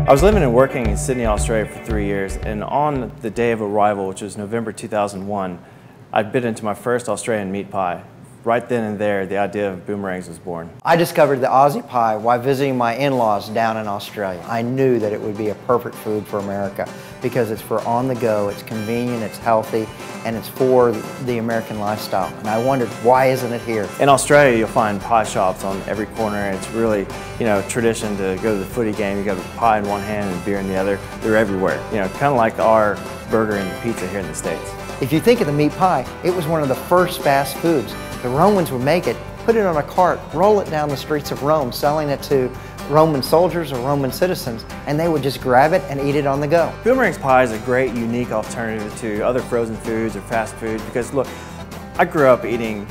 I was living and working in Sydney, Australia for 3 years, and on the day of arrival, which was November 2001, I bit into my first Australian meat pie. Right then and there, the idea of Boomerangs was born. I discovered the Aussie pie while visiting my in-laws down in Australia. I knew that it would be a perfect food for America because it's for on the go, it's convenient, it's healthy, and it's for the American lifestyle. And I wondered, why isn't it here? In Australia, you'll find pie shops on every corner. It's really, tradition to go to the footy game. You got a pie in one hand and beer in the other. They're everywhere. Kind of like our burger and pizza here in the States. If you think of the meat pie, it was one of the first fast foods. The Romans would make it, put it on a cart, roll it down the streets of Rome, selling it to Roman soldiers or Roman citizens, and they would just grab it and eat it on the go. Boomerang's pie is a great, unique alternative to other frozen foods or fast food because, look, I grew up eating,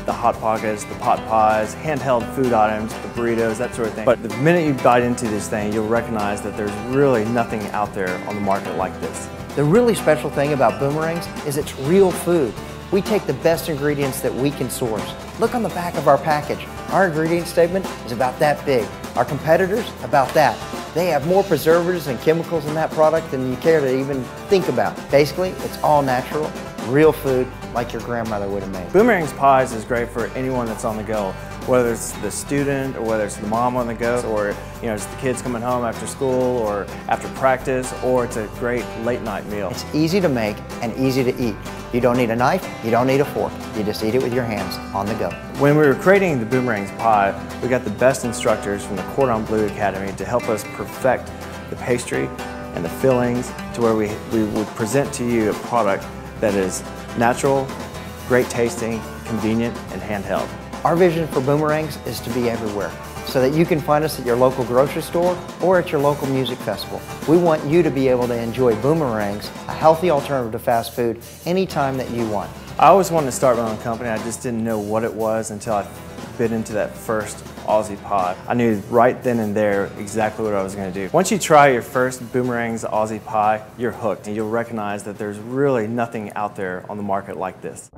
the Hot Pockets, the pot pies, handheld food items, the burritos, that sort of thing. But the minute you bite into this thing, you'll recognize that there's really nothing out there on the market like this. The really special thing about Boomerangs is it's real food. We take the best ingredients that we can source. Look on the back of our package. Our ingredient statement is about that big. Our competitors, about that. They have more preservatives and chemicals in that product than you care to even think about. Basically, it's all natural, real food like your grandmother would have made. Boomerang's pies is great for anyone that's on the go, whether it's the student or whether it's the mom on the go, or it's the kids coming home after school or after practice, or it's a great late night meal. It's easy to make and easy to eat. You don't need a knife, you don't need a fork. You just eat it with your hands on the go. When we were creating the Boomerang's pie, we got the best instructors from the Cordon Bleu Academy to help us perfect the pastry and the fillings to where we would present to you a product that is natural, great tasting, convenient, and handheld. Our vision for Boomerangs is to be everywhere, so that you can find us at your local grocery store or at your local music festival. We want you to be able to enjoy Boomerangs, a healthy alternative to fast food, anytime that you want. I always wanted to start my own company. I just didn't know what it was until I bit into that first Aussie pie. I knew right then and there exactly what I was going to do. Once you try your first Boomerang's Aussie pie, you're hooked, and you'll recognize that there's really nothing out there on the market like this.